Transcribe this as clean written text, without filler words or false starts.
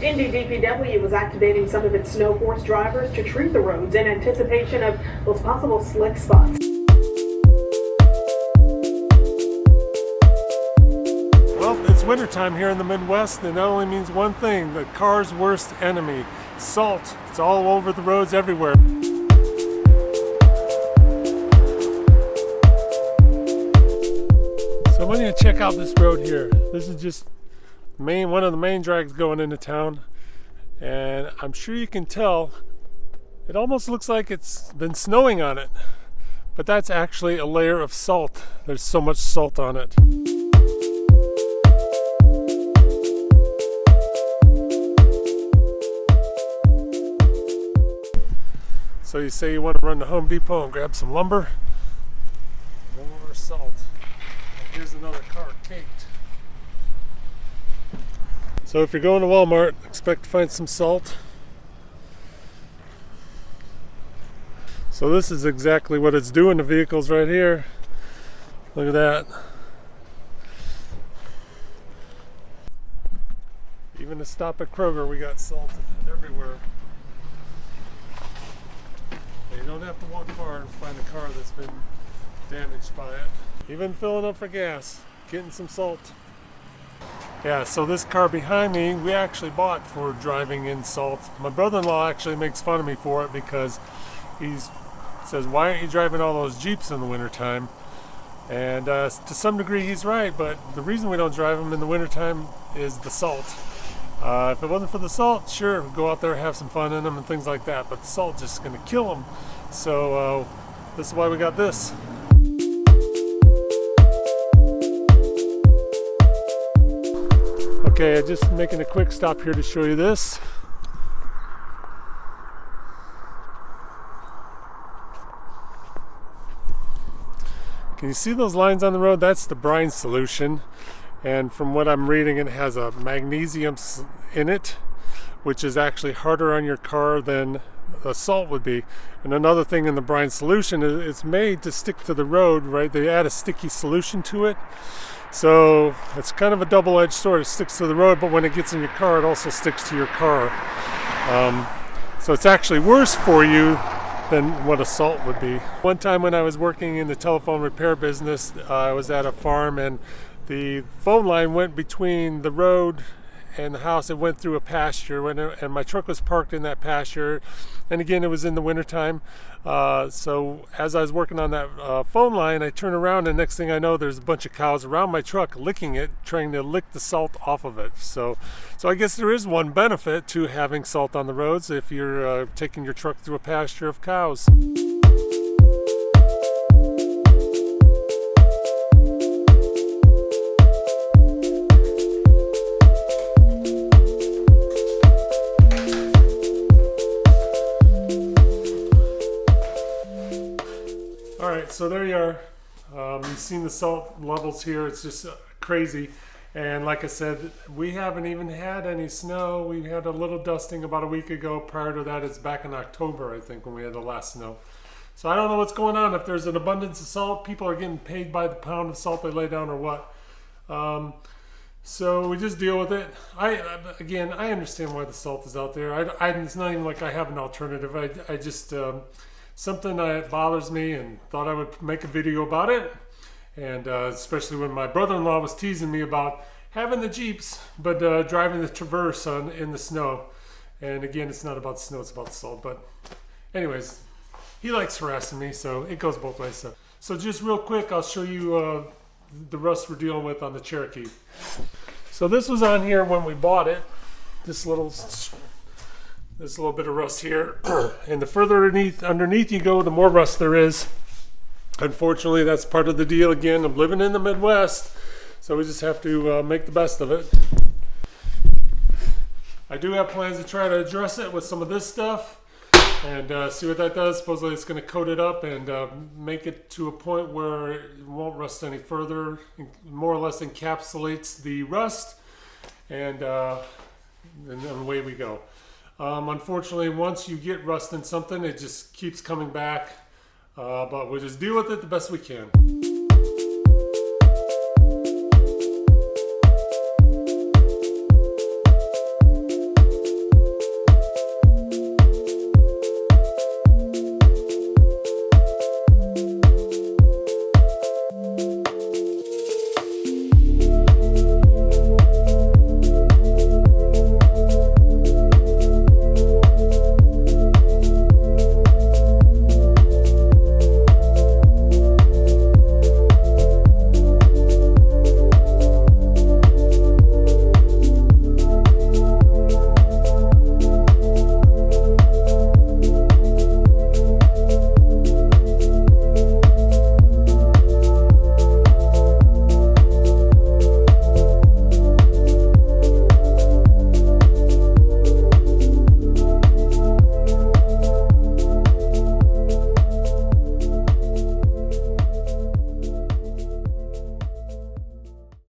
Indy DPW was activating some of its snow force drivers to treat the roads in anticipation of those possible slick spots. Well, it's wintertime here in the Midwest, and that only means one thing: the car's worst enemy, salt. It's all over the roads everywhere. So I want you to check out this road here. This is just one of the main drags going into town, and I'm sure you can tell it almost looks like it's been snowing on it, but that's actually a layer of salt. There's so much salt on it. So you say you want to run to Home Depot and grab some lumber, more salt. And here's another car caked. So if you're going to Walmart, expect to find some salt. So this is exactly what it's doing to vehicles right here. Look at that. Even to stop at Kroger, we got salt everywhere. You don't have to walk far and find a car that's been damaged by it. Even filling up for gas, getting some salt. Yeah, so this car behind me, we actually bought for driving in salt. My brother-in-law actually makes fun of me for it because he says, "Why aren't you driving all those Jeeps in the wintertime?" And to some degree he's right, but the reason we don't drive them in the wintertime is the salt. If it wasn't for the salt, sure, go out there, have some fun in them and things like that, but the salt just is going to kill them. So this is why we got this. Okay, I'm just making a quick stop here to show you this. Can you see those lines on the road? That's the brine solution. And from what I'm reading, it has a magnesium in it, which is actually harder on your car than the salt would be. And another thing in the brine solution is it's made to stick to the road, right? They add a sticky solution to it. So it's kind of a double-edged sword. It sticks to the road, but when it gets in your car, it also sticks to your car. So it's actually worse for you than what a salt would be. One time when I was working in the telephone repair business, I was at a farm, and the phone line went between the road and the house. It went through a pasture, and my truck was parked in that pasture. And again, it was in the wintertime. So as I was working on that phone line, I turn around, and next thing I know, there's a bunch of cows around my truck licking it, trying to lick the salt off of it. So I guess there is one benefit to having salt on the roads if you're taking your truck through a pasture of cows. Alright, so there you are. You've seen the salt levels here. It's just crazy. And like I said, we haven't even had any snow. We had a little dusting about a week ago. Prior to that, it's back in October, I think, when we had the last snow. So I don't know what's going on. If there's an abundance of salt, people are getting paid by the pound of salt they lay down or what. So we just deal with it. I understand why the salt is out there. It's not even like I have an alternative. I just... something that bothers me, and thought I would make a video about it. And especially when my brother-in-law was teasing me about having the Jeeps, but driving the Traverse in the snow. And again, it's not about the snow, it's about the salt. But anyways, he likes harassing me, so it goes both ways. So just real quick, I'll show you the rust we're dealing with on the Cherokee. So this was on here when we bought it. This little bit of rust here. And the further underneath you go, the more rust there is. Unfortunately, that's part of the deal again of living in the Midwest. So we just have to make the best of it. I do have plans to try to address it with some of this stuff and see what that does. Supposedly it's going to coat it up and make it to a point where it won't rust any further. It more or less encapsulates the rust, and away we go. Unfortunately, once you get rust in something, it just keeps coming back. But we'll just deal with it the best we can.